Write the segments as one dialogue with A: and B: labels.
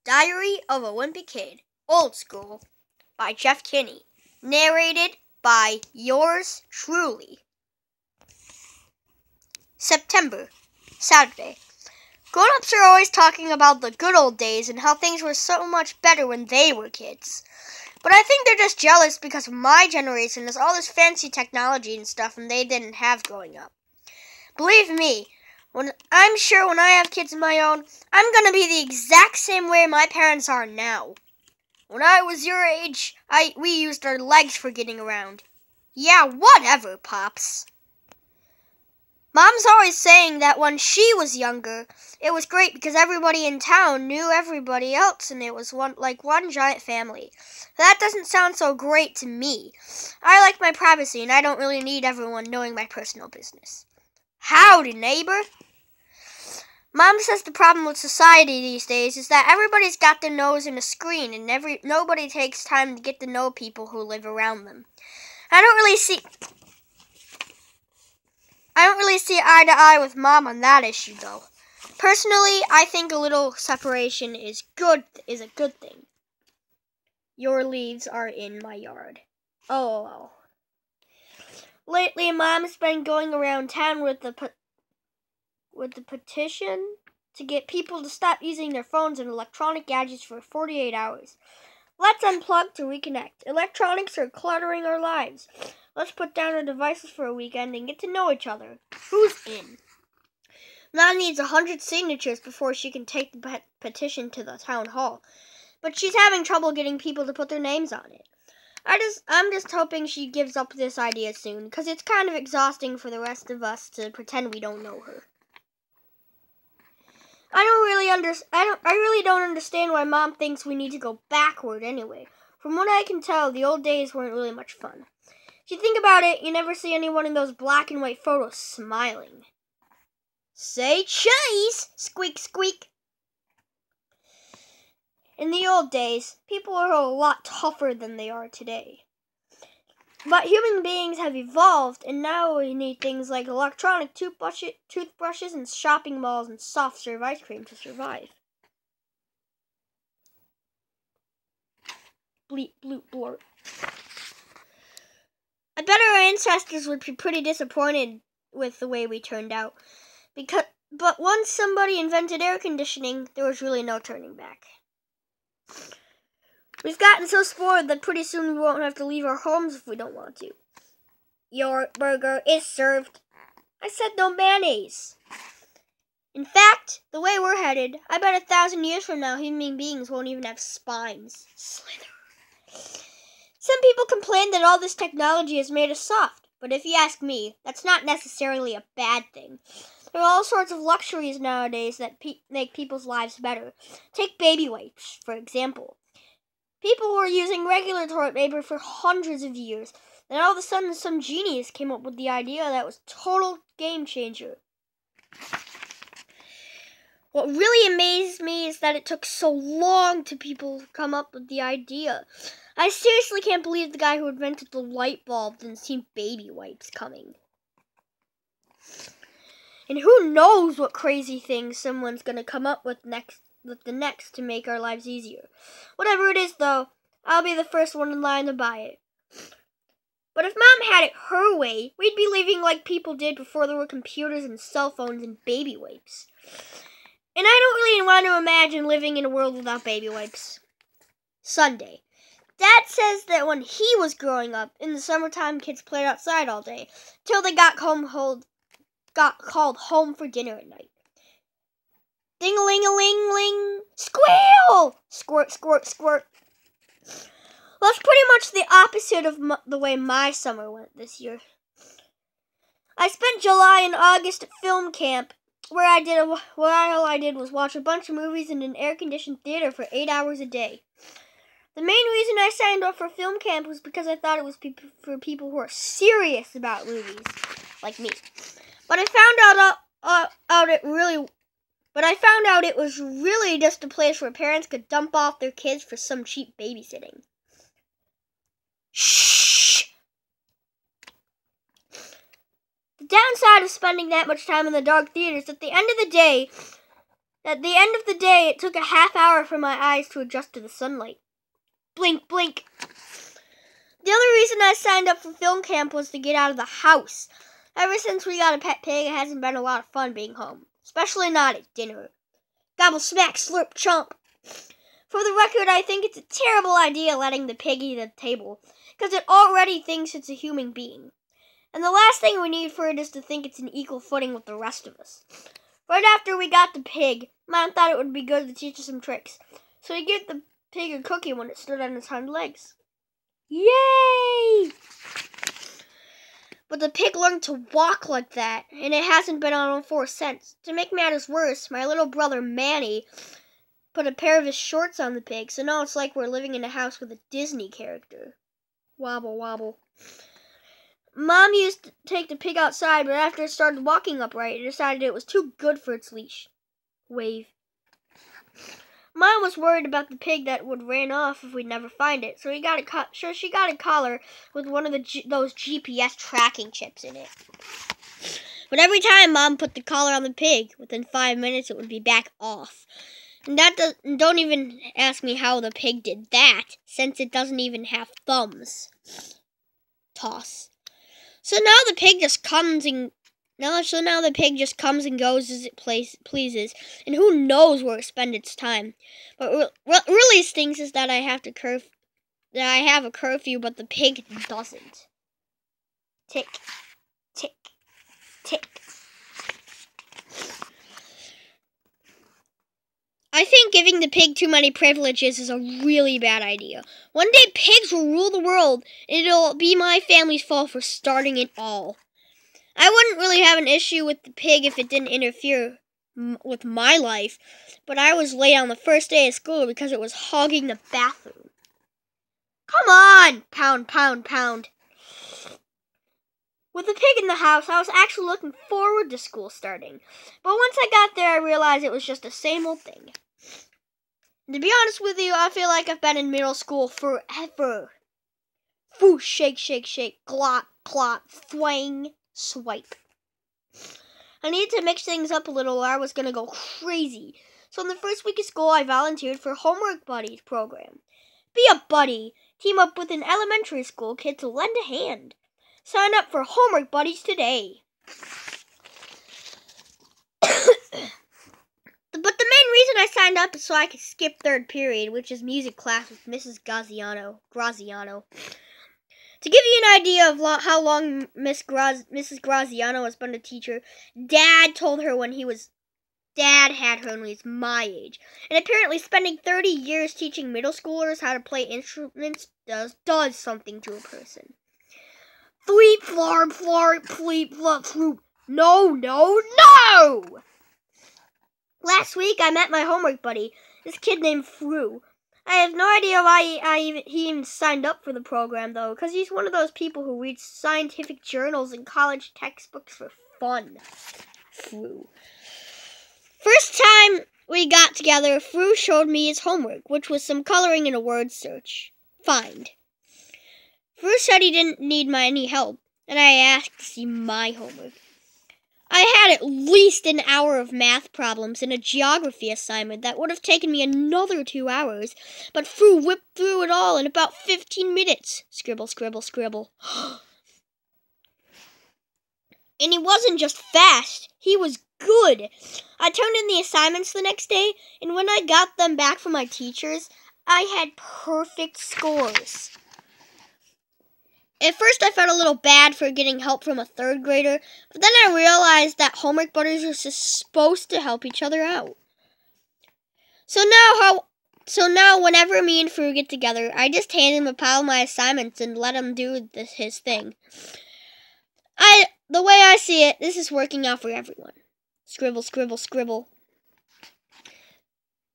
A: Diary of a Wimpy Kid Old School by Jeff Kinney. Narrated by yours truly. September, Saturday. Grown-ups are always talking about the good old days and how things were so much better when they were kids. But I think they're just jealous because my generation has all this fancy technology and stuff and they didn't have growing up. Believe me, I'm sure when I have kids of my own, I'm going to be the exact same way my parents are now. When I was your age, we used our legs for getting around. Yeah, whatever, Pops. Mom's always saying that when she was younger, it was great because everybody in town knew everybody else and it was one giant family. That doesn't sound so great to me. I like my privacy and I don't really need everyone knowing my personal business. Howdy, neighbor. Mom says the problem with society these days is that everybody's got their nose in a screen and nobody takes time to get to know people who live around them. I don't really see eye to eye with Mom on that issue, though. Personally, I think a little separation is a good thing. Your leaves are in my yard. Oh. Lately, Mom's been going around town with the petition to get people to stop using their phones and electronic gadgets for 48 hours. Let's unplug to reconnect. Electronics are cluttering our lives. Let's put down our devices for a weekend and get to know each other. Who's in? Mom needs 100 signatures before she can take the petition to the town hall. But she's having trouble getting people to put their names on it. I'm just hoping she gives up this idea soon, because it's kind of exhausting for the rest of us to pretend we don't know her. I really don't understand why Mom thinks we need to go backward anyway. From what I can tell, the old days weren't really much fun. If you think about it, you never see anyone in those black and white photos smiling. Say cheese! Squeak, squeak. In the old days, people were a lot tougher than they are today. But human beings have evolved, and now we need things like electronic toothbrushes and shopping malls and soft serve ice cream to survive. Bleep, bloop, blurt. I bet our ancestors would be pretty disappointed with the way we turned out. But once somebody invented air conditioning, there was really no turning back. We've gotten so spoiled that pretty soon we won't have to leave our homes if we don't want to. Your burger is served. I said no mayonnaise. In fact, the way we're headed, I bet 1,000 years from now human beings won't even have spines. Slither. Some people complain that all this technology has made us soft, but if you ask me, that's not necessarily a bad thing. There are all sorts of luxuries nowadays that make people's lives better. Take baby wipes, for example. People were using regular toilet paper for hundreds of years, and all of a sudden some genius came up with the idea that was a total game changer. What really amazed me is that it took so long to people come up with the idea. I seriously can't believe the guy who invented the light bulb didn't see baby wipes coming. And who knows what crazy thing someone's going to come up with next to make our lives easier. Whatever it is, though, I'll be the first one in line to buy it. But if Mom had it her way, we'd be living like people did before there were computers and cell phones and baby wipes. And I don't really want to imagine living in a world without baby wipes. Sunday. Dad says that when he was growing up, in the summertime, kids played outside all day, till they got called home for dinner at night. Ding-a-ling-a-ling-ling, squeal! Squirt, squirt, squirt. Well, that's pretty much the opposite of the way my summer went this year. I spent July and August at film camp, where all I did was watch a bunch of movies in an air-conditioned theater for 8 hours a day. The main reason I signed up for film camp was because I thought it was for people who are serious about movies, like me. But I found out it was really just a place where parents could dump off their kids for some cheap babysitting. Shh! The downside of spending that much time in the dark theater is at the end of the day, At the end of the day, it took a half hour for my eyes to adjust to the sunlight. Blink, blink. The other reason I signed up for film camp was to get out of the house. Ever since we got a pet pig, it hasn't been a lot of fun being home, especially not at dinner. Gobble, smack, slurp, chomp. For the record, I think it's a terrible idea letting the pig eat at the table, because it already thinks it's a human being. And the last thing we need for it is to think it's an equal footing with the rest of us. Right after we got the pig, Mom thought it would be good to teach us some tricks, so we gave the pig a cookie when it stood on its hind legs. Yay! But the pig learned to walk like that, and it hasn't been on all fours since. To make matters worse, my little brother Manny put a pair of his shorts on the pig, so now it's like we're living in a house with a Disney character. Wobble, wobble. Mom used to take the pig outside, but after it started walking upright, it decided it was too good for its leash. Wave. Mom was worried about the pig that would ran off if we'd never find it, so she got a collar with one of those GPS tracking chips in it. But every time Mom put the collar on the pig, within 5 minutes it would be back off. And don't even ask me how the pig did that, since it doesn't even have thumbs. Toss. So now the pig just comes and goes as it pleases, and who knows where it spends its time. But what really stinks is that I have a curfew, but the pig doesn't. Tick, tick, tick. I think giving the pig too many privileges is a really bad idea. One day pigs will rule the world, and it'll be my family's fault for starting it all. I wouldn't really have an issue with the pig if it didn't interfere with my life, but I was late on the first day of school because it was hogging the bathroom. Come on! Pound, pound, pound. With the pig in the house, I was actually looking forward to school starting, but once I got there, I realized it was just the same old thing. And to be honest with you, I feel like I've been in middle school forever. Foo, shake, shake, shake, glot, clot, thwang, swipe. I needed to mix things up a little or I was going to go crazy. So in the first week of school, I volunteered for Homework Buddies program. Be a buddy. Team up with an elementary school kid to lend a hand. Sign up for Homework Buddies today. But the main reason I signed up is so I could skip third period, which is music class with Mrs. Graziano. To give you an idea of how long Mrs. Graziano has been a teacher, Dad had her when he was my age. And apparently spending 30 years teaching middle schoolers how to play instruments does something to a person. Fleep, flarp, flarp, fleep, flop, floop. No, no, no! Last week I met my homework buddy, this kid named Fru. I have no idea why he even signed up for the program, though, because he's one of those people who reads scientific journals and college textbooks for fun. Fru. First time we got together, Fru showed me his homework, which was some coloring and a word search. Find. Fru said he didn't need any help, and I asked to see my homework. I had at least an hour of math problems and a geography assignment that would have taken me another 2 hours, but Fru whipped through it all in about 15 minutes. Scribble, scribble, scribble. And he wasn't just fast, he was good. I turned in the assignments the next day, and when I got them back from my teachers, I had perfect scores. At first, I felt a little bad for getting help from a third grader, but then I realized that homework buddies are just supposed to help each other out. So now, whenever me and Fru get together, I just hand him a pile of my assignments and let him do his thing. The way I see it, this is working out for everyone. Scribble, scribble, scribble.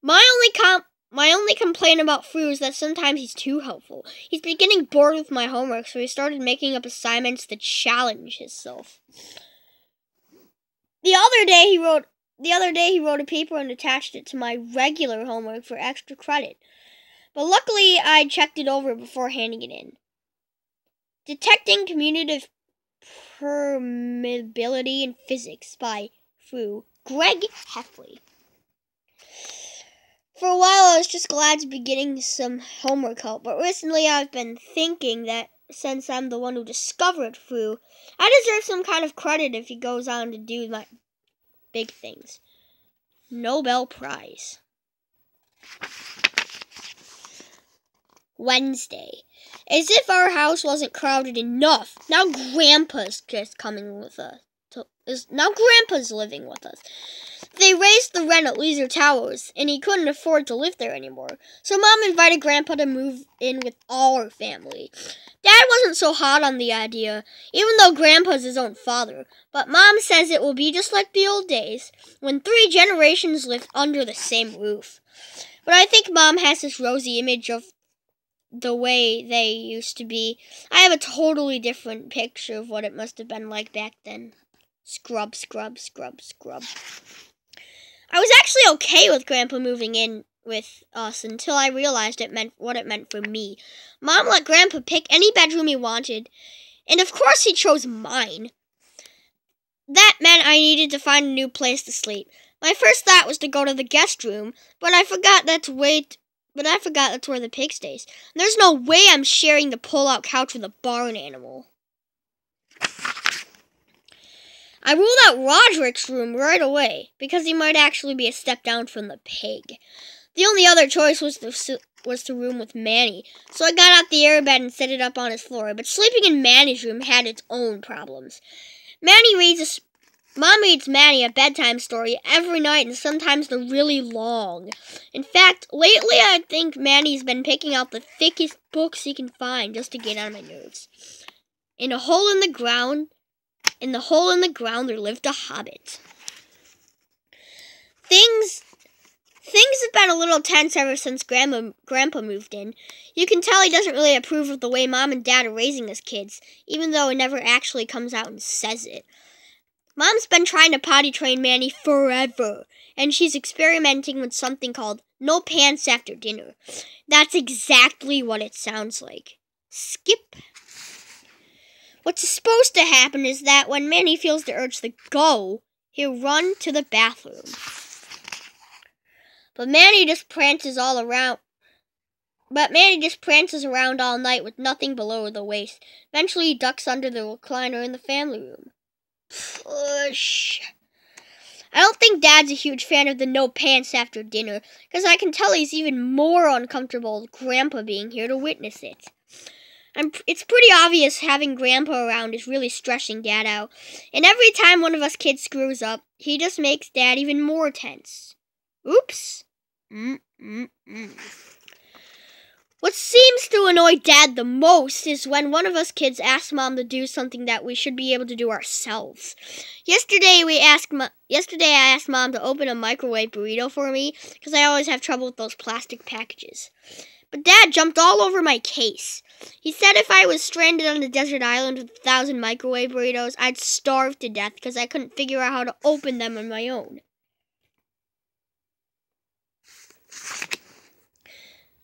A: My only complaint about Fru is that sometimes he's too helpful. He's getting bored with my homework, so he started making up assignments to challenge himself. The other day he wrote a paper and attached it to my regular homework for extra credit. But luckily, I checked it over before handing it in. Detecting Commutative Permeability in Physics by Fru. Greg Heffley. For a while, I was just glad to be getting some homework help, but recently I've been thinking that since I'm the one who discovered Foo, I deserve some kind of credit if he goes on to do my big things. Nobel Prize. Wednesday. As if our house wasn't crowded enough, now Grandpa's just coming with us. Now Grandpa's living with us. They raised the rent at Leisure Towers, and he couldn't afford to live there anymore. So Mom invited Grandpa to move in with our family. Dad wasn't so hot on the idea, even though Grandpa's his own father. But Mom says it will be just like the old days, when 3 generations lived under the same roof. But I think Mom has this rosy image of the way they used to be. I have a totally different picture of what it must have been like back then. Scrub, scrub, scrub, scrub. I was actually okay with Grandpa moving in with us until I realized what it meant for me. Mom let Grandpa pick any bedroom he wanted, and of course he chose mine. That meant I needed to find a new place to sleep. My first thought was to go to the guest room, but I forgot that's where the pig stays. There's no way I'm sharing the pull-out couch with a barn animal. I ruled out Roderick's room right away, because he might actually be a step down from the pig. The only other choice was to room with Manny, so I got out the airbed and set it up on his floor, but sleeping in Manny's room had its own problems. Mom reads Manny a bedtime story every night, and sometimes they're really long. In fact, lately I think Manny's been picking out the thickest books he can find just to get on my nerves. In the hole in the ground there lived a hobbit. Things have been a little tense ever since Grandpa moved in. You can tell he doesn't really approve of the way Mom and Dad are raising his kids, even though he never actually comes out and says it. Mom's been trying to potty train Manny forever, and she's experimenting with something called no pants after dinner. That's exactly what it sounds like. Skip. What's supposed to happen is that when Manny feels the urge to go, he'll run to the bathroom. But Manny just prances around all night with nothing below the waist. Eventually he ducks under the recliner in the family room. Push. I don't think Dad's a huge fan of the no pants after dinner, because I can tell he's even more uncomfortable with Grandpa being here to witness it. It's pretty obvious having Grandpa around is really stressing Dad out, and every time one of us kids screws up, he just makes Dad even more tense. Oops. What seems to annoy Dad the most is when one of us kids asks Mom to do something that we should be able to do ourselves. Yesterday I asked Mom to open a microwave burrito for me, because I always have trouble with those plastic packages. But Dad jumped all over my case. He said if I was stranded on a desert island with 1,000 microwave burritos, I'd starve to death because I couldn't figure out how to open them on my own.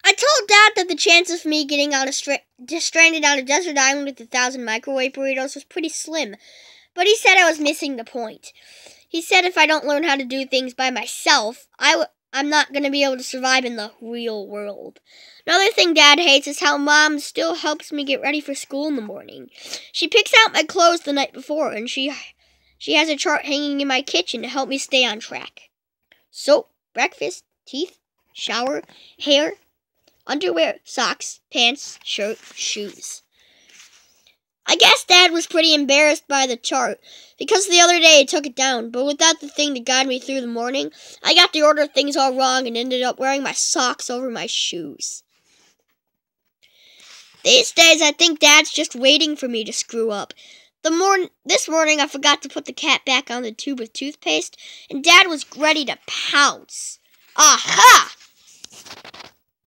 A: I told Dad that the chances of me getting stranded on a desert island with 1,000 microwave burritos was pretty slim, but he said I was missing the point. He said if I don't learn how to do things by myself, I'm not going to be able to survive in the real world. Another thing Dad hates is how Mom still helps me get ready for school in the morning. She picks out my clothes the night before, and she has a chart hanging in my kitchen to help me stay on track. Soap, breakfast, teeth, shower, hair, underwear, socks, pants, shirt, shoes. I guess Dad was pretty embarrassed by the chart, because the other day he took it down, but without the thing to guide me through the morning, I got the order of things all wrong and ended up wearing my socks over my shoes. These days I think Dad's just waiting for me to screw up. This morning I forgot to put the cat back on the tube of toothpaste, and Dad was ready to pounce. Aha!